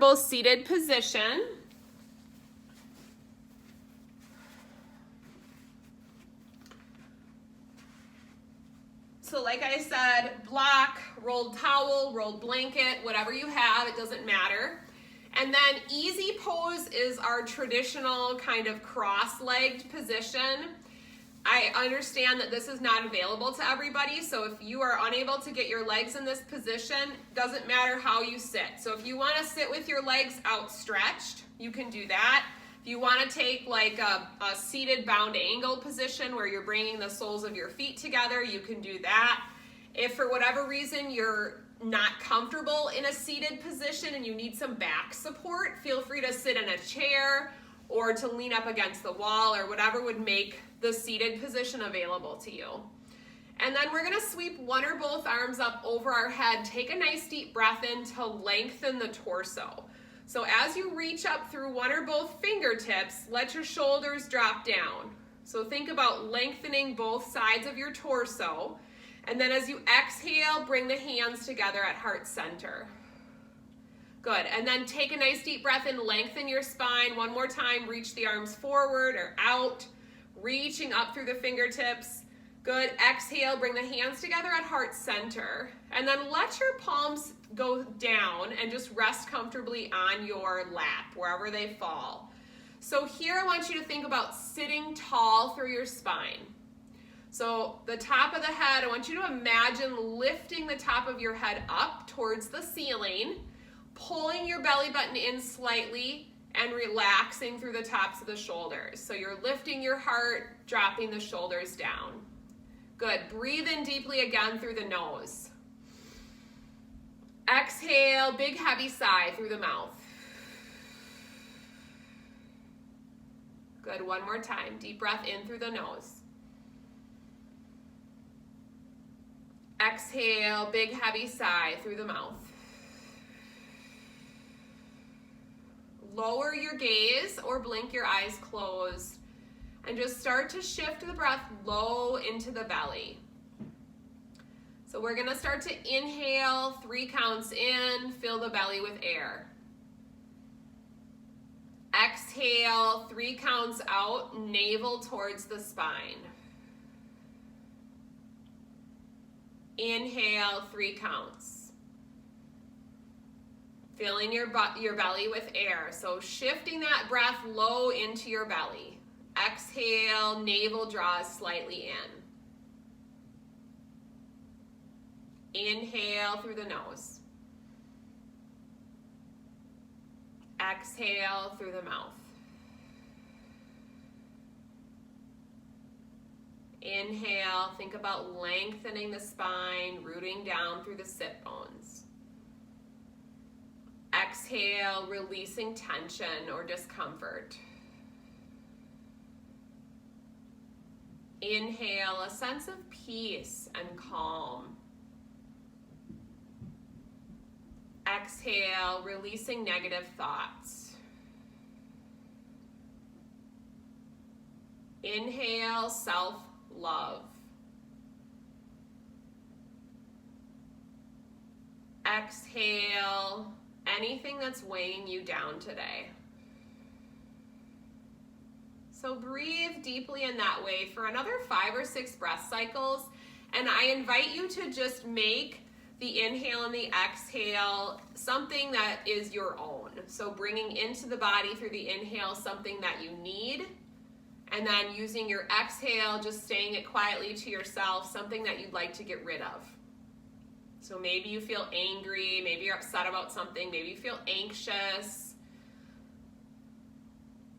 Seated position. So like I said, block, rolled towel, rolled blanket, whatever you have, it doesn't matter. And then easy pose is our traditional kind of cross-legged position. I understand that this is not available to everybody, so if you are unable to get your legs in this position, doesn't matter how you sit. So if you want to sit with your legs outstretched, you can do that. If you want to take like a seated bound angle position where you're bringing the soles of your feet together, you can do that. If for whatever reason you're not comfortable in a seated position and you need some back support, feel free to sit in a chair or to lean up against the wall or whatever would make the seated position available to you. And then we're gonna sweep one or both arms up over our head. Take a nice deep breath in to lengthen the torso. So as you reach up through one or both fingertips, let your shoulders drop down. So think about lengthening both sides of your torso. And then as you exhale, bring the hands together at heart center. Good, and then take a nice deep breath in, lengthen your spine. One more time, reach the arms forward or out, reaching up through the fingertips. Good, exhale, bring the hands together at heart center. And then let your palms go down and just rest comfortably on your lap, wherever they fall. So here I want you to think about sitting tall through your spine. So the top of the head, I want you to imagine lifting the top of your head up towards the ceiling, pulling your belly button in slightly and relaxing through the tops of the shoulders. So you're lifting your heart, dropping the shoulders down. Good, breathe in deeply again through the nose. Exhale, big heavy sigh through the mouth. Good, one more time, deep breath in through the nose. Exhale, big heavy sigh through the mouth. Lower your gaze or blink your eyes closed and just start to shift the breath low into the belly. So we're gonna start to inhale, 3 counts in, fill the belly with air. Exhale, 3 counts out, navel towards the spine. Inhale, 3 counts. Filling your belly with air. So shifting that breath low into your belly. Exhale, navel draws slightly in. Inhale through the nose. Exhale through the mouth. Inhale, think about lengthening the spine, rooting down through the sit bones. Exhale, releasing tension or discomfort. Inhale, a sense of peace and calm. Exhale, releasing negative thoughts. Inhale, self-love. Exhale, anything that's weighing you down today. So breathe deeply in that way for another 5 or 6 breath cycles. And I invite you to just make the inhale and the exhale something that is your own. So bringing into the body through the inhale something that you need. And then using your exhale, just saying it quietly to yourself, something that you'd like to get rid of. So maybe you feel angry, maybe you're upset about something, maybe you feel anxious.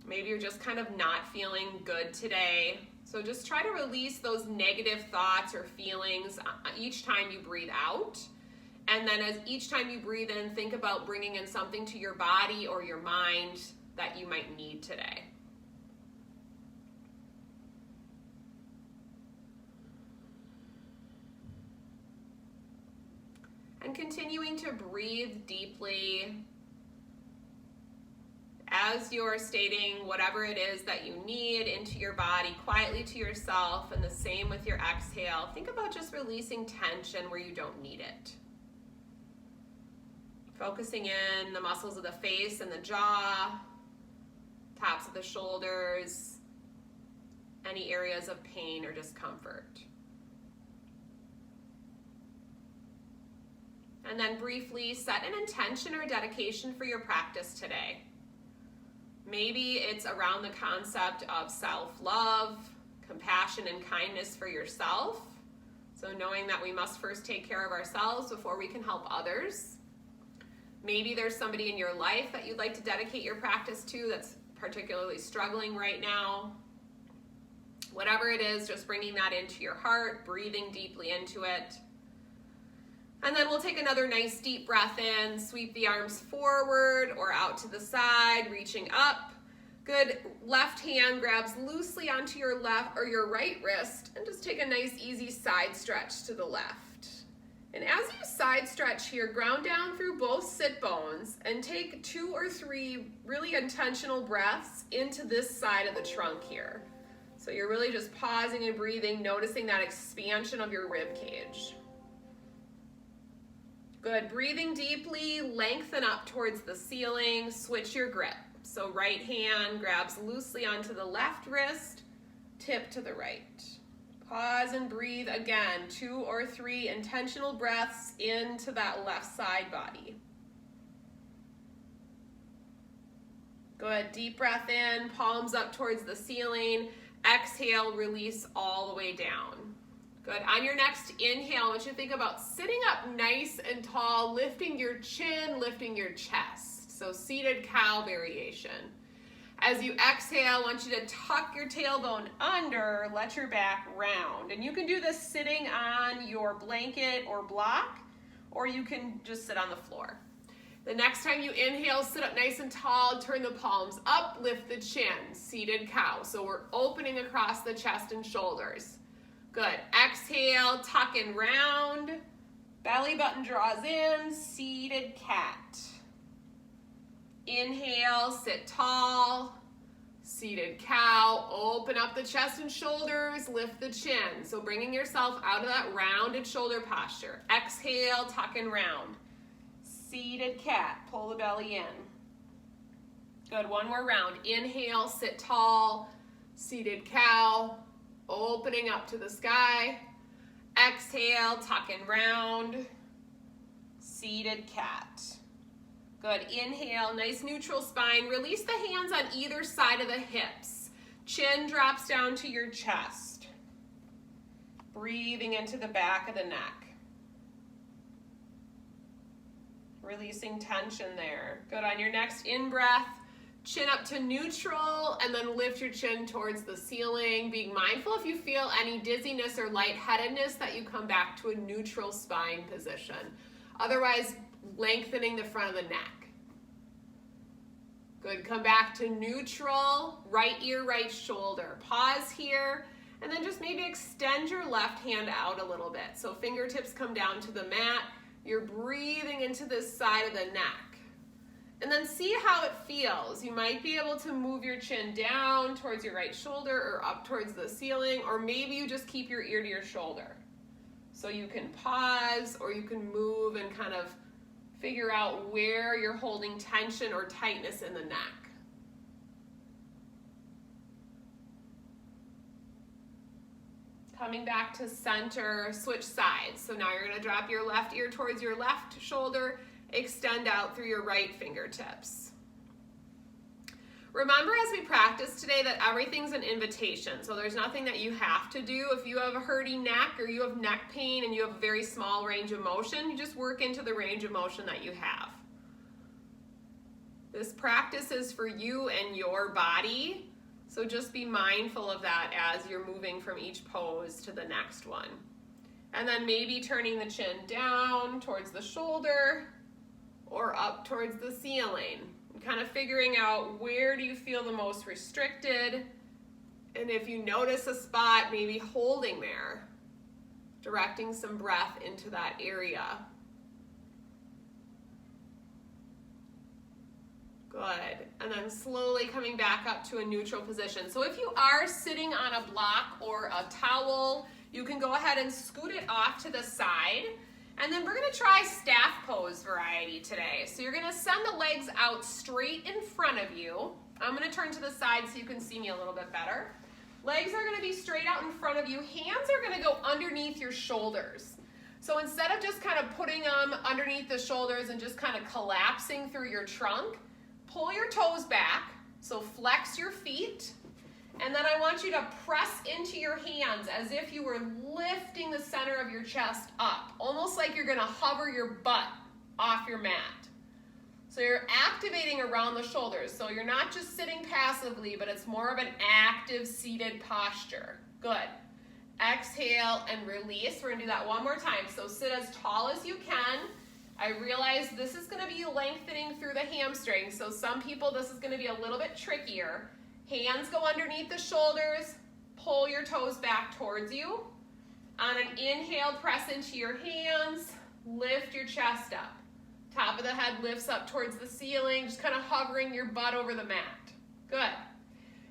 Maybe you're just kind of not feeling good today. So just try to release those negative thoughts or feelings each time you breathe out. And then as each time you breathe in, think about bringing in something to your body or your mind that you might need today. And continuing to breathe deeply as you're stating whatever it is that you need into your body quietly to yourself, and the same with your exhale. Think about just releasing tension where you don't need it. Focusing in the muscles of the face and the jaw, tops of the shoulders, any areas of pain or discomfort. And then briefly set an intention or dedication for your practice today. Maybe it's around the concept of self-love, compassion and kindness for yourself. So knowing that we must first take care of ourselves before we can help others. Maybe there's somebody in your life that you'd like to dedicate your practice to that's particularly struggling right now. Whatever it is, just bringing that into your heart, breathing deeply into it. And then we'll take another nice deep breath in, sweep the arms forward or out to the side, reaching up. Good, left hand grabs loosely onto your left or your right wrist and just take a nice easy side stretch to the left. And as you side stretch here, ground down through both sit bones and take 2 or 3 really intentional breaths into this side of the trunk here. So you're really just pausing and breathing, noticing that expansion of your rib cage. Good, breathing deeply, lengthen up towards the ceiling, switch your grip. So right hand grabs loosely onto the left wrist, tip to the right. Pause and breathe again, 2 or 3 intentional breaths into that left side body. Good, deep breath in, palms up towards the ceiling. Exhale, release all the way down. Good, on your next inhale, I want you to think about sitting up nice and tall, lifting your chin, lifting your chest. So seated cow variation. As you exhale, I want you to tuck your tailbone under, let your back round. And you can do this sitting on your blanket or block, or you can just sit on the floor. The next time you inhale, sit up nice and tall, turn the palms up, lift the chin, seated cow. So we're opening across the chest and shoulders. Good, exhale, tuck and round, belly button draws in, seated cat. Inhale, sit tall, seated cow, open up the chest and shoulders, lift the chin. So bringing yourself out of that rounded shoulder posture. Exhale, tuck and round. Seated cat, pull the belly in. Good, one more round. Inhale, sit tall, seated cow, opening up to the sky. Exhale, tuck and round, seated cat. Good, inhale, nice neutral spine. Release the hands on either side of the hips. Chin drops down to your chest. Breathing into the back of the neck. Releasing tension there. Good, on your next in-breath, chin up to neutral and then lift your chin towards the ceiling. Being mindful if you feel any dizziness or lightheadedness that you come back to a neutral spine position. Otherwise, lengthening the front of the neck. Good, come back to neutral, right ear, right shoulder. Pause here, and then just maybe extend your left hand out a little bit. So fingertips come down to the mat. You're breathing into this side of the neck. And then see how it feels. You might be able to move your chin down towards your right shoulder or up towards the ceiling, or maybe you just keep your ear to your shoulder. So you can pause or you can move and kind of figure out where you're holding tension or tightness in the neck. Coming back to center, switch sides. So now you're going to drop your left ear towards your left shoulder, extend out through your right fingertips. Remember as we practice today that everything's an invitation, so there's nothing that you have to do. If you have a hurting neck or you have neck pain and you have a very small range of motion, you just work into the range of motion that you have. This practice is for you and your body, so just be mindful of that as you're moving from each pose to the next one. And then maybe turning the chin down towards the shoulder or up towards the ceiling. Kind of figuring out where do you feel the most restricted, and if you notice a spot, maybe holding there, directing some breath into that area. Good, and then slowly coming back up to a neutral position. So if you are sitting on a block or a towel, you can go ahead and scoot it off to the side. And then we're gonna try staff pose variety today. So you're gonna send the legs out straight in front of you. I'm gonna turn to the side so you can see me a little bit better. Legs are gonna be straight out in front of you. Hands are gonna go underneath your shoulders. So instead of just kind of putting them underneath the shoulders and just kind of collapsing through your trunk, pull your toes back, so flex your feet, and then I want you to press into your hands as if you were lifting the center of your chest up, almost like you're gonna hover your butt off your mat. So you're activating around the shoulders, so you're not just sitting passively, but it's more of an active seated posture. Good. Exhale and release. We're gonna do that one more time. So sit as tall as you can. I realize this is gonna be lengthening through the hamstrings, so some people this is gonna be a little bit trickier. Hands go underneath the shoulders, pull your toes back towards you. On an inhale, press into your hands, lift your chest up. Top of the head lifts up towards the ceiling, just kind of hovering your butt over the mat. Good.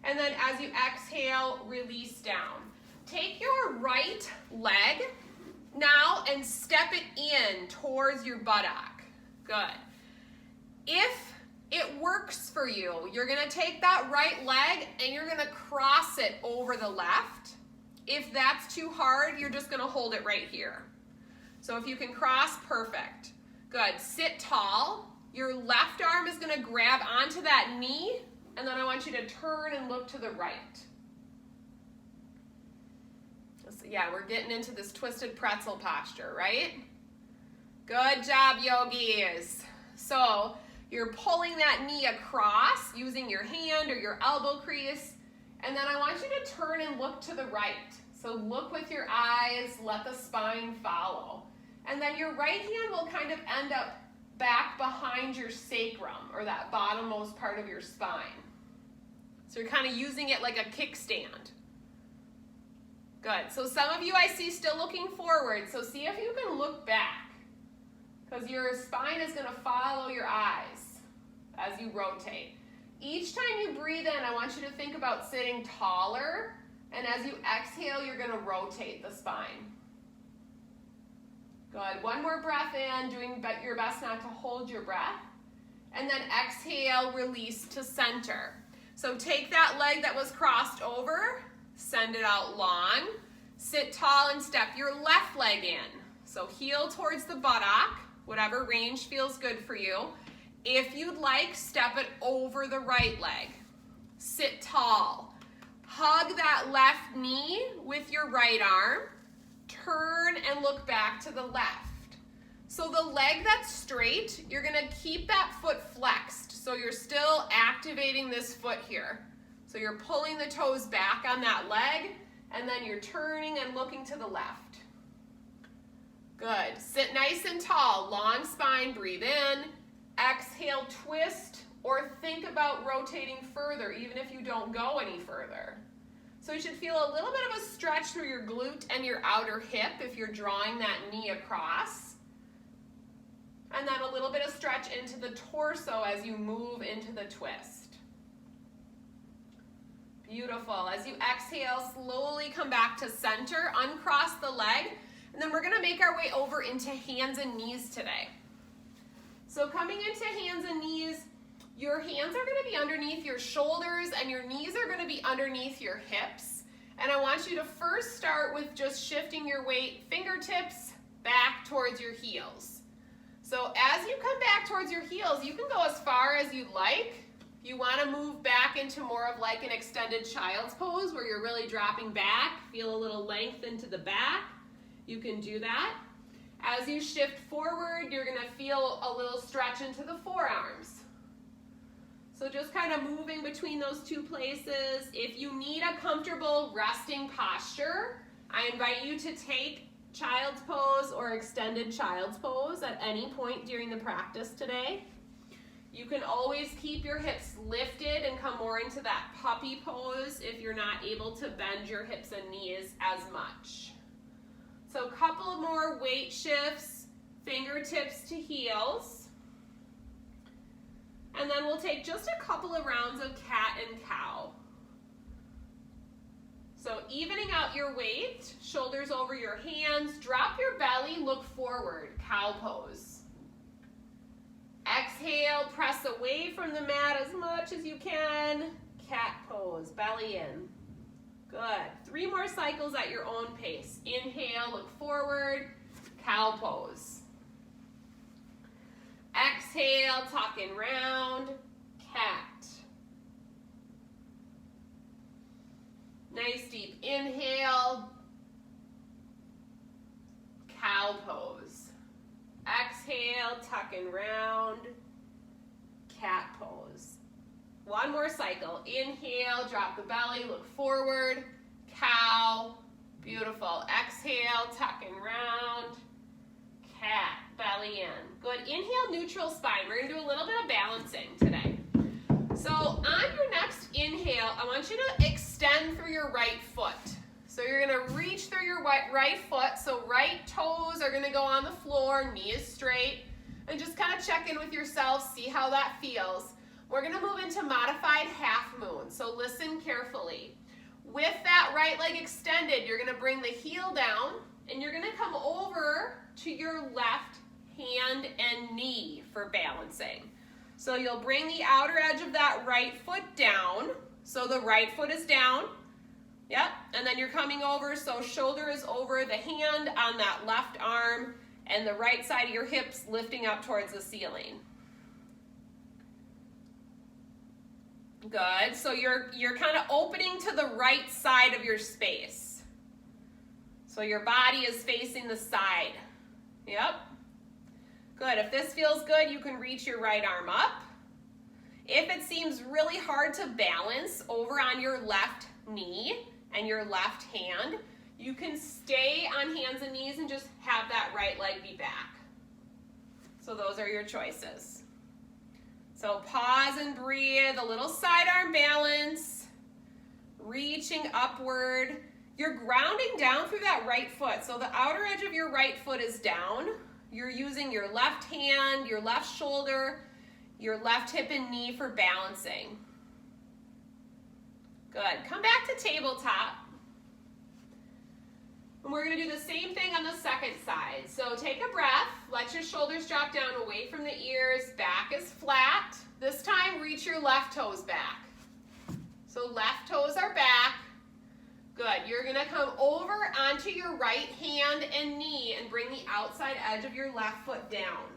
And then as you exhale, release down. Take your right leg now and step it in towards your buttock. Good. If it works for you, you're gonna take that right leg and you're gonna cross it over the left. If that's too hard, you're just gonna hold it right here. So if you can cross, perfect. Good, sit tall. Your left arm is gonna grab onto that knee, and then I want you to turn and look to the right. So yeah, we're getting into this twisted pretzel posture, right? Good job, yogis. So you're pulling that knee across using your hand or your elbow crease, and then I want you to turn and look to the right. So look with your eyes, let the spine follow. And then your right hand will kind of end up back behind your sacrum, or that bottommost part of your spine. So you're kind of using it like a kickstand. Good. So some of you I see still looking forward, so see if you can look back, because your spine is going to follow your eyes as you rotate. Each time you breathe in, I want you to think about sitting taller, and as you exhale, you're going to rotate the spine. Good. One more breath in, doing your best not to hold your breath. And then exhale, release to center. So take that leg that was crossed over, send it out long, sit tall and step your left leg in. So heel towards the buttock, whatever range feels good for you. If you'd like, step it over the right leg. Sit tall. Hug that left knee with your right arm. Turn and look back to the left. So the leg that's straight, you're gonna keep that foot flexed. So you're still activating this foot here. So you're pulling the toes back on that leg, and then you're turning and looking to the left. Good. Sit nice and tall, long spine, breathe in. Exhale, twist, or think about rotating further, even if you don't go any further. So you should feel a little bit of a stretch through your glute and your outer hip if you're drawing that knee across. And then a little bit of stretch into the torso as you move into the twist. Beautiful. As you exhale, slowly come back to center, uncross the leg, and then we're gonna make our way over into hands and knees today. So coming into hands and knees, your hands are gonna be underneath your shoulders and your knees are gonna be underneath your hips. And I want you to first start with just shifting your weight, fingertips back towards your heels. So as you come back towards your heels, you can go as far as you'd like. If you wanna move back into more of like an extended child's pose where you're really dropping back, feel a little length into the back, you can do that. As you shift forward, you're gonna feel a little stretch into the forearms. So just kind of moving between those two places. If you need a comfortable resting posture, I invite you to take child's pose or extended child's pose at any point during the practice today. You can always keep your hips lifted and come more into that puppy pose if you're not able to bend your hips and knees as much. So a couple more weight shifts, fingertips to heels. And then we'll take just a couple of rounds of cat and cow. So evening out your weight, shoulders over your hands, drop your belly, look forward, cow pose. Exhale, press away from the mat as much as you can, cat pose, belly in. Good. 3 more cycles at your own pace. Inhale, look forward, cow pose. Exhale, tuck and round, cat. Nice deep inhale, cow pose. Exhale, tuck and round, cat pose. 1 more cycle. Inhale, drop the belly, look forward, cow. Beautiful. Exhale, tuck and round, cat, belly in. Good. Inhale, neutral spine. We're going to do a little bit of balancing today. So on your next inhale, I want you to extend through your right foot. So you're going to reach through your right foot. So right toes are going to go on the floor, knee is straight. And just kind of check in with yourself, see how that feels. We're going to move into modified half moon. So listen carefully. With that right leg extended, you're going to bring the heel down and you're going to come over to your left hand and knee for balancing. So you'll bring the outer edge of that right foot down. So the right foot is down. Yep. And then you're coming over, so shoulder is over the hand on that left arm and the right side of your hips lifting up towards the ceiling. Good. So you're kind of opening to the right side of your space. So your body is facing the side. Yep. Good. If this feels good, you can reach your right arm up. If it seems really hard to balance over on your left knee and your left hand, you can stay on hands and knees and just have that right leg be back. So those are your choices. So pause and breathe, a little sidearm balance, reaching upward. You're grounding down through that right foot. So the outer edge of your right foot is down. You're using your left hand, your left shoulder, your left hip and knee for balancing. Good. Come back to tabletop. And we're going to do the same thing on the second side. So take a breath. Let your shoulders drop down away from the ears. Back is flat. This time, reach your left toes back. So left toes are back. Good. You're going to come over onto your right hand and knee and bring the outside edge of your left foot down.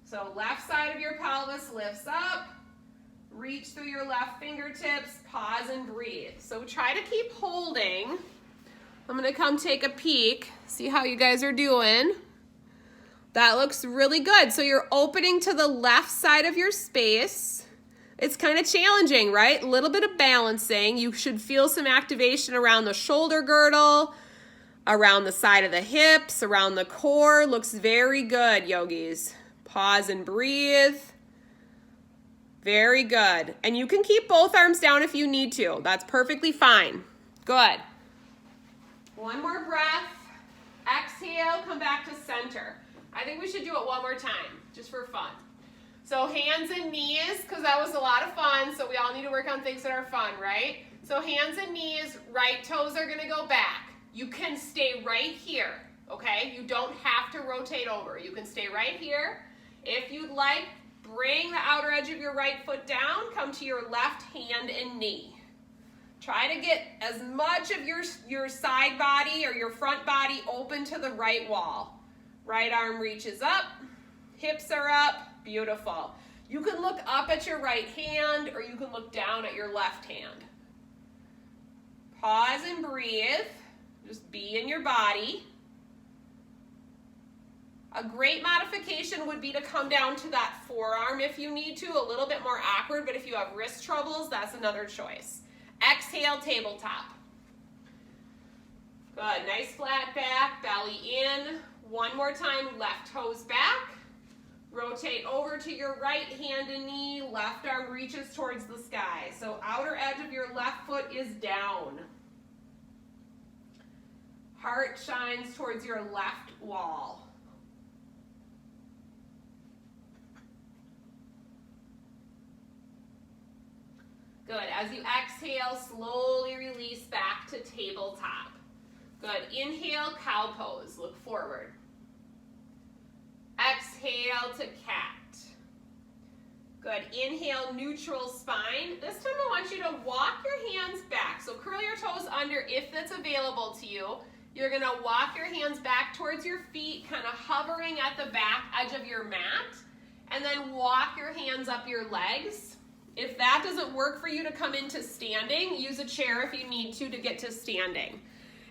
So left side of your pelvis lifts up. Reach through your left fingertips. Pause and breathe. So try to keep holding. I'm going to come take a peek, see how you guys are doing. That looks really good. So you're opening to the left side of your space. It's kind of challenging, right? A little bit of balancing. You should feel some activation around the shoulder girdle, around the side of the hips, around the core. Looks very good, yogis. Pause and breathe. Very good. And you can keep both arms down if you need to. That's perfectly fine. Good. 1 more breath. Exhale, come back to center. I think we should do it 1 more time, just for fun. So hands and knees, because that was a lot of fun, so we all need to work on things that are fun, right? So hands and knees, right toes are going to go back. You can stay right here, okay? You don't have to rotate over. You can stay right here. If you'd like, bring the outer edge of your right foot down, come to your left hand and knee. Try to get as much of your side body or your front body open to the right wall. Right arm reaches up, hips are up, beautiful. You can look up at your right hand or you can look down at your left hand. Pause and breathe, just be in your body. A great modification would be to come down to that forearm if you need to, a little bit more awkward, but if you have wrist troubles, that's another choice. Exhale, tabletop. Good, nice flat back, belly in. 1 more time, left toes back. Rotate over to your right hand and knee, left arm reaches towards the sky. So outer edge of your left foot is down. Heart shines towards your left wall. Good. As you exhale, slowly release back to tabletop. Good. Inhale, cow pose. Look forward. Exhale to cat. Good. Inhale, neutral spine. This time I want you to walk your hands back. So curl your toes under if that's available to you. You're going to walk your hands back towards your feet, kind of hovering at the back edge of your mat. And then walk your hands up your legs. If that doesn't work for you to come into standing, use a chair if you need to get to standing.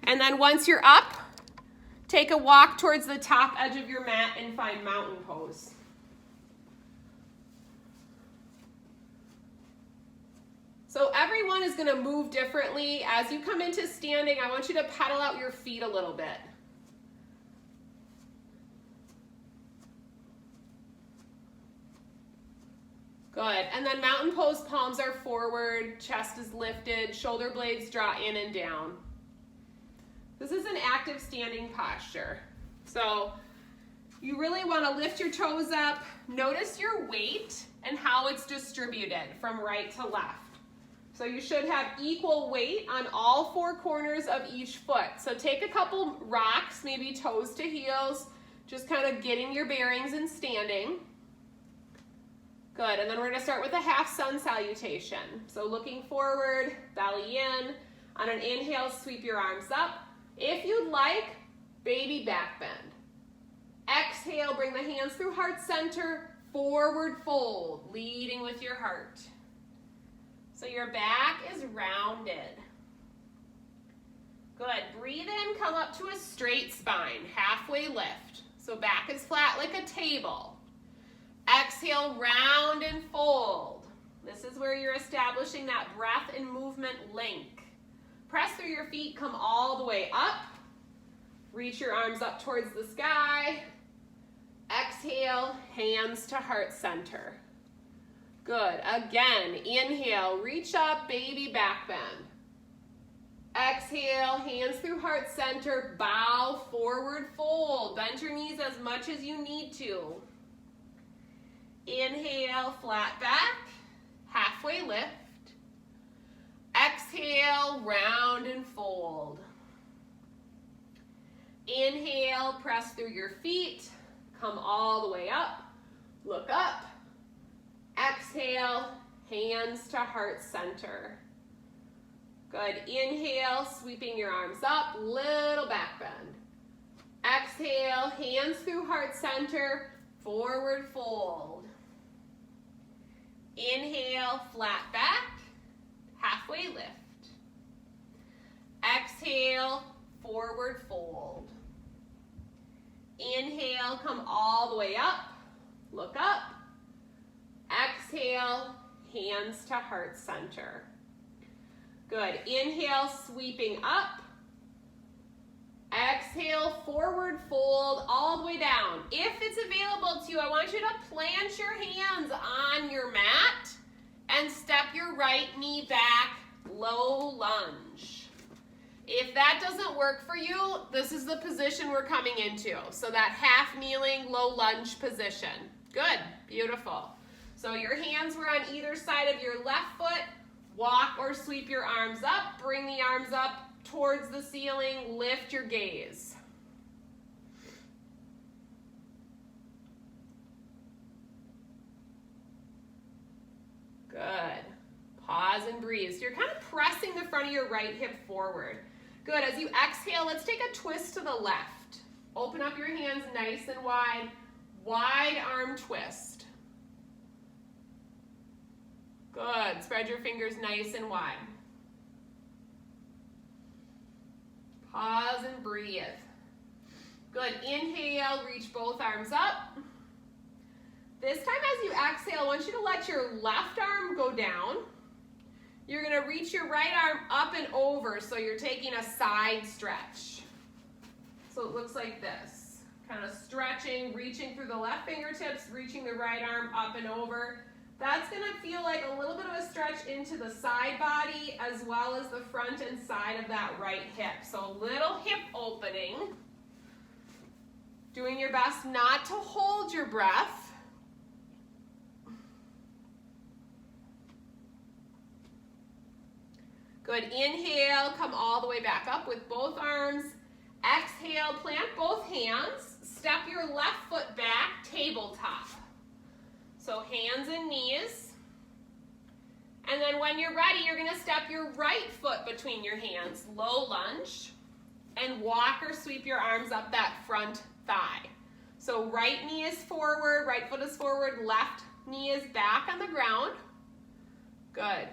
And then once you're up, take a walk towards the top edge of your mat and find mountain pose. So everyone is going to move differently. As you come into standing, I want you to pedal out your feet a little bit. Good. And then mountain pose, palms are forward, chest is lifted, shoulder blades draw in and down. This is an active standing posture. So you really want to lift your toes up. Notice your weight and how it's distributed from right to left. So you should have equal weight on all four corners of each foot. So take a couple rocks, maybe toes to heels, just kind of getting your bearings and standing. Good, and then we're going to start with a half sun salutation. So looking forward, belly in. On an inhale, sweep your arms up. If you'd like, baby back bend. Exhale, bring the hands through heart center, forward fold, leading with your heart. So your back is rounded. Good, breathe in, come up to a straight spine, halfway lift. So back is flat like a table. Exhale, round and fold. This is where you're establishing that breath and movement link. Press through your feet, come all the way up. Reach your arms up towards the sky. Exhale, hands to heart center. Good. Again, inhale, reach up, baby back bend. Exhale, hands through heart center, bow, forward fold. Bend your knees as much as you need to. Inhale, flat back, halfway lift. Exhale, round and fold. Inhale, press through your feet, come all the way up, look up. Exhale, hands to heart center. Good. Inhale, sweeping your arms up, little back bend. Exhale, hands through heart center, forward fold. Inhale, flat back, halfway lift. Exhale, forward fold. Inhale, come all the way up, look up. Exhale, hands to heart center. Good. Inhale, sweeping up. Exhale, forward fold all the way down. If it's available to you, I want you to plant your hands on your mat and step your right knee back, low lunge. If that doesn't work for you, this is the position we're coming into. So that half kneeling, low lunge position. Good, beautiful. So your hands were on either side of your left foot. Walk or sweep your arms up. Bring the arms up towards the ceiling. Lift your gaze. Good. Pause and breathe. So you're kind of pressing the front of your right hip forward. Good. As you exhale, let's take a twist to the left. Open up your hands nice and wide. Wide arm twist. Good. Spread your fingers nice and wide. Pause and breathe. Good. Inhale, reach both arms up. This time as you exhale, I want you to let your left arm go down. You're going to reach your right arm up and over, so you're taking a side stretch. So it looks like this. Kind of stretching, reaching through the left fingertips, reaching the right arm up and over. That's going to feel like a little bit of a stretch into the side body as well as the front and side of that right hip. So little hip opening. Doing your best not to hold your breath. Good, inhale, come all the way back up with both arms. Exhale, plant both hands. Step your left foot back, tabletop. So hands and knees. And then when you're ready, you're gonna step your right foot between your hands, low lunge, and walk or sweep your arms up that front thigh. So right knee is forward, right foot is forward, left knee is back on the ground. Good.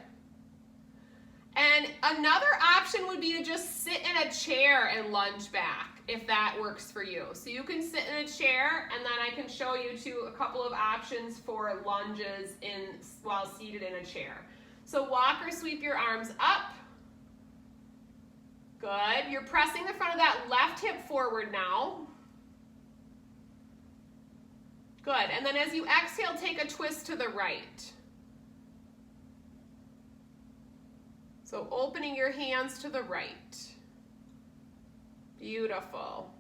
And another option would be to just sit in a chair and lunge back, if that works for you. So you can sit in a chair, and then I can show you a couple of options for lunges while seated in a chair. So walk or sweep your arms up. Good. You're pressing the front of that left hip forward now. Good. And then as you exhale, take a twist to the right. So opening your hands to the right. Beautiful.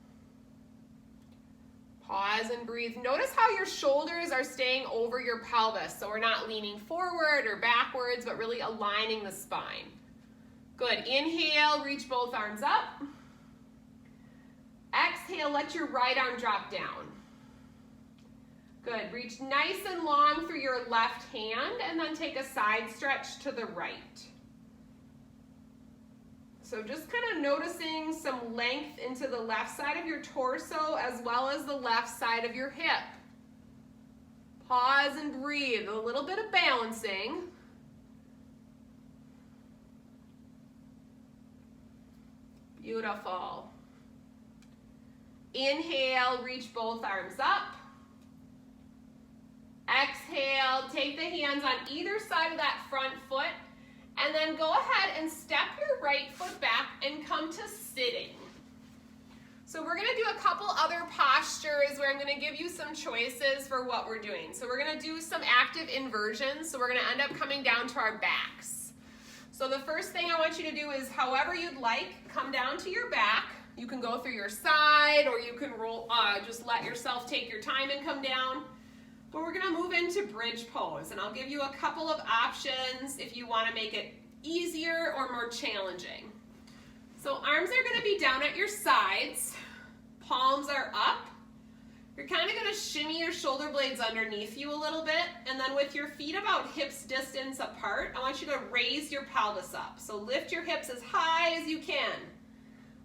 Pause and breathe. Notice how your shoulders are staying over your pelvis. So we're not leaning forward or backwards, but really aligning the spine. Good. Inhale, reach both arms up. Exhale, let your right arm drop down. Good. Reach nice and long through your left hand, and then take a side stretch to the right. So just kind of noticing some length into the left side of your torso as well as the left side of your hip. Pause and breathe, a little bit of balancing. Beautiful. Inhale, reach both arms up. Exhale, take the hands on either side of that front foot. And then go ahead and step your right foot back and come to sitting. So we're gonna do a couple other postures where I'm gonna give you some choices for what we're doing. So we're gonna do some active inversions. So we're gonna end up coming down to our backs. So the first thing I want you to do is, however you'd like, come down to your back. You can go through your side, or you can roll, just let yourself take your time and come down. But we're gonna move into bridge pose, and I'll give you a couple of options if you wanna make it easier or more challenging. So arms are gonna be down at your sides, palms are up. You're kinda gonna shimmy your shoulder blades underneath you a little bit, and then with your feet about hips distance apart, I want you to raise your pelvis up. So lift your hips as high as you can.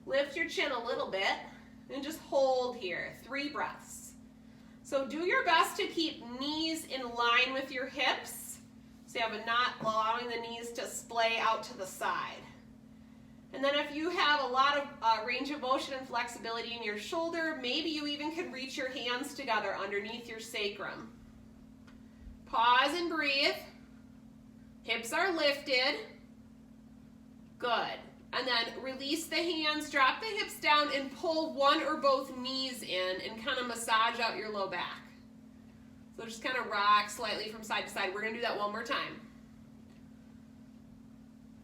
Lift your chin a little bit, and just hold here, 3 breaths. So do your best to keep knees in line with your hips, so you have not allowing the knees to splay out to the side. And then if you have a lot of range of motion and flexibility in your shoulder, maybe you even could reach your hands together underneath your sacrum. Pause and breathe. Hips are lifted. Good. And then release the hands, drop the hips down, and pull one or both knees in and kind of massage out your low back. So just kind of rock slightly from side to side. We're going to do that one more time.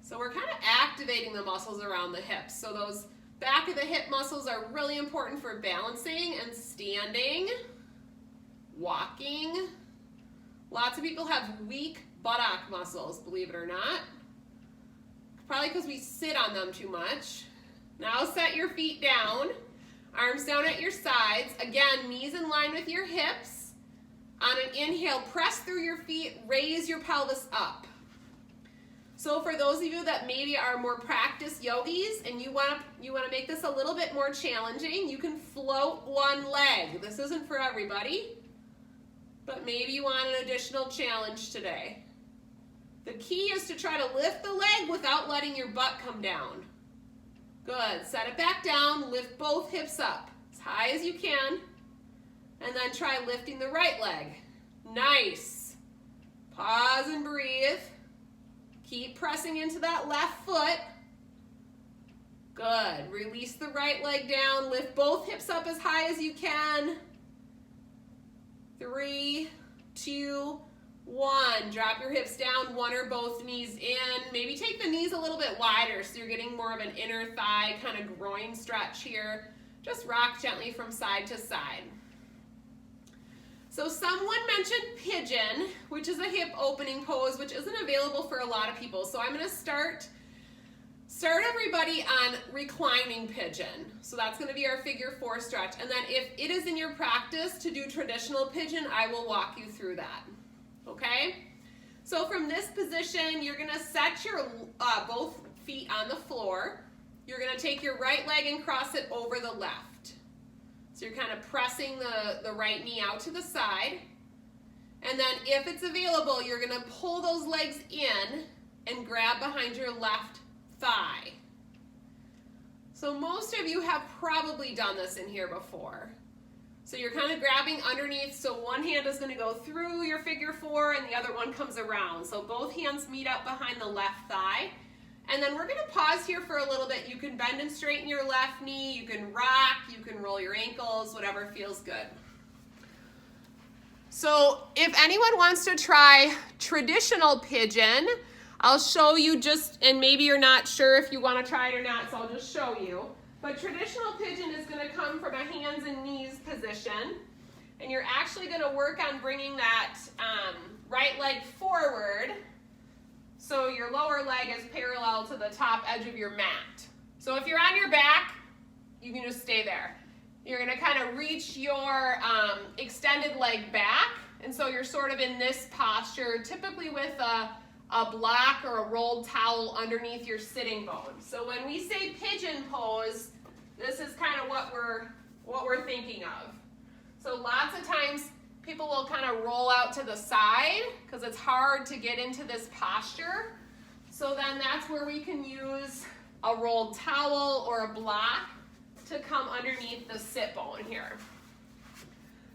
So we're kind of activating the muscles around the hips. So those back of the hip muscles are really important for balancing and standing, walking. Lots of people have weak buttock muscles, believe it or not. Probably because we sit on them too much. Now set your feet down, arms down at your sides. Again, knees in line with your hips. On an inhale, press through your feet, raise your pelvis up. So for those of you that maybe are more practiced yogis and you want to make this a little bit more challenging, you can float one leg. This isn't for everybody, but maybe you want an additional challenge today. The key is to try to lift the leg without letting your butt come down. Good. Set it back down. Lift both hips up as high as you can. And then try lifting the right leg. Nice. Pause and breathe. Keep pressing into that left foot. Good. Release the right leg down. Lift both hips up as high as you can. 3, 2, 1. Drop your hips down, one or both knees in. Maybe take the knees a little bit wider so you're getting more of an inner thigh kind of groin stretch here. Just rock gently from side to side. So someone mentioned pigeon, which is a hip opening pose, which isn't available for a lot of people. So I'm going to start start everybody on reclining pigeon. So that's going to be our figure 4 stretch. And then if it is in your practice to do traditional pigeon, I will walk you through that. Okay? So from this position, you're going to set your both feet on the floor. You're going to take your right leg and cross it over the left. So you're kind of pressing the right knee out to the side. And then if it's available, you're going to pull those legs in and grab behind your left thigh. So most of you have probably done this in here before. So you're kind of grabbing underneath, so one hand is going to go through your figure 4 and the other one comes around. So both hands meet up behind the left thigh. And then we're going to pause here for a little bit. You can bend and straighten your left knee, you can rock, you can roll your ankles, whatever feels good. So if anyone wants to try traditional pigeon, I'll show you just, and maybe you're not sure if you want to try it or not, so I'll just show you. But traditional pigeon is going to come from a hands and knees position, and you're actually going to work on bringing that right leg forward so your lower leg is parallel to the top edge of your mat. So if you're on your back, you can just stay there. You're going to kind of reach your extended leg back, and so you're sort of in this posture, typically with a block or a rolled towel underneath your sitting bone. So when we say pigeon pose, this is kind of what we're thinking of. So lots of times people will kind of roll out to the side because it's hard to get into this posture. So then that's where we can use a rolled towel or a block to come underneath the sit bone here.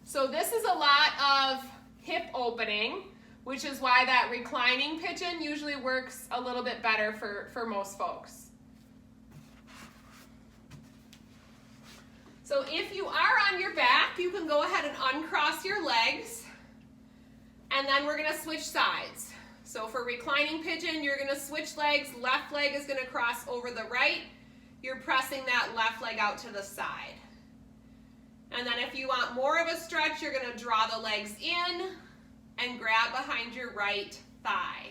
So this is a lot of hip opening, which is why that reclining pigeon usually works a little bit better for most folks. So if you are on your back, you can go ahead and uncross your legs, and then we're going to switch sides. So for reclining pigeon, you're going to switch legs. Left leg is going to cross over the right. You're pressing that left leg out to the side. And then if you want more of a stretch, you're going to draw the legs in and grab behind your right thigh.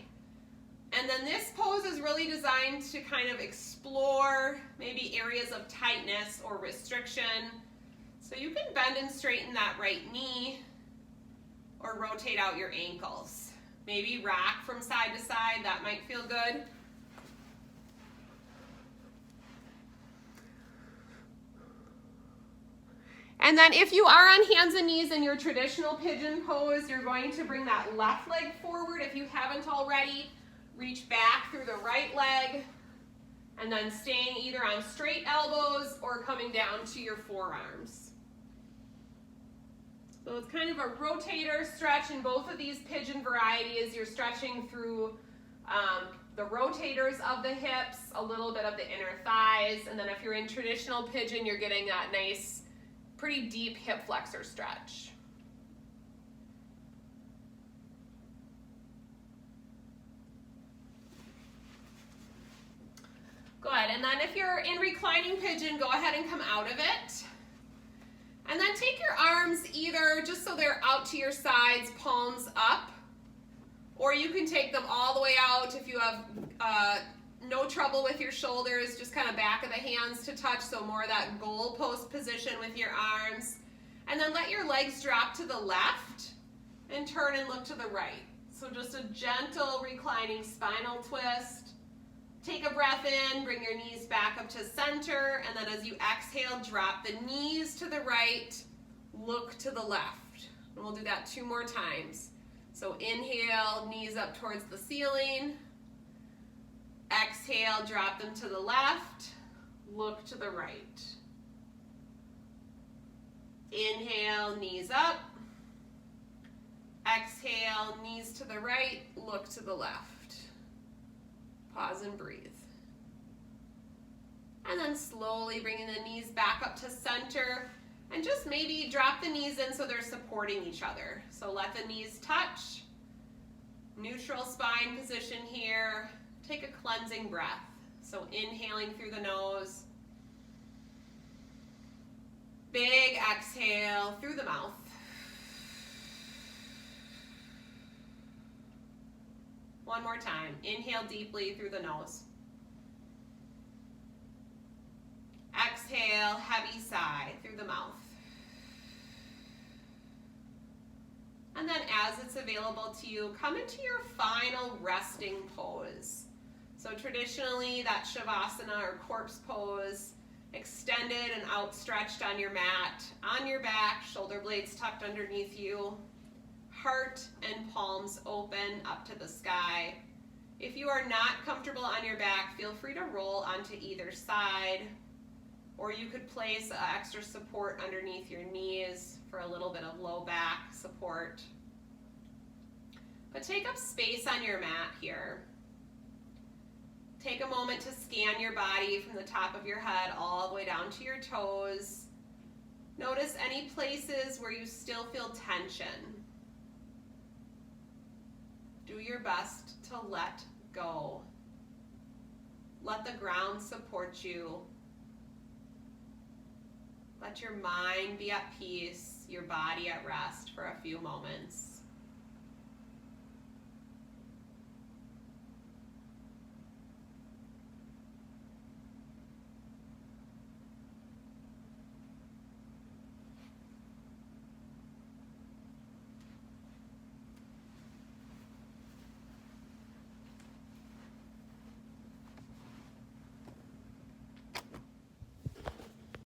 And then this pose is really designed to kind of explore maybe areas of tightness or restriction. So you can bend and straighten that right knee or rotate out your ankles. Maybe rock from side to side, that might feel good. And then if you are on hands and knees in your traditional pigeon pose, you're going to bring that left leg forward if you haven't already. Reach back through the right leg, and then staying either on straight elbows or coming down to your forearms. So it's kind of a rotator stretch in both of these pigeon varieties. You're stretching through the rotators of the hips, a little bit of the inner thighs, and then if you're in traditional pigeon, you're getting that nice, pretty deep hip flexor stretch. Good, and then if you're in reclining pigeon, go ahead and come out of it. And then take your arms either just so they're out to your sides, palms up, or you can take them all the way out if you have no trouble with your shoulders, just kind of back of the hands to touch, so more of that goal post position with your arms. And then let your legs drop to the left and turn and look to the right. So just a gentle reclining spinal twist. Take a breath in, bring your knees back up to center, and then as you exhale, drop the knees to the right, look to the left. And we'll do that 2 more times. So inhale, knees up towards the ceiling. Exhale, drop them to the left, look to the right. Inhale, knees up. Exhale, knees to the right, look to the left. Pause and breathe. And then slowly bringing the knees back up to center, and just maybe drop the knees in so they're supporting each other. So let the knees touch. Neutral spine position here. Take a cleansing breath. So inhaling through the nose. Big exhale through the mouth. One more time. Inhale deeply through the nose. exhale, heavy sigh through the mouth. And then as it's available to you, come into your final resting pose. So traditionally, that Shavasana or corpse pose, extended and outstretched on your mat, on your back, shoulder blades tucked underneath you, heart and palms open up to the sky. If you are not comfortable on your back, feel free to roll onto either side, or you could place extra support underneath your knees for a little bit of low back support. But take up space on your mat here. Take a moment to scan your body from the top of your head all the way down to your toes. Notice any places where you still feel tension. Do your best to let go. Let the ground support you. Let your mind be at peace, your body at rest for a few moments.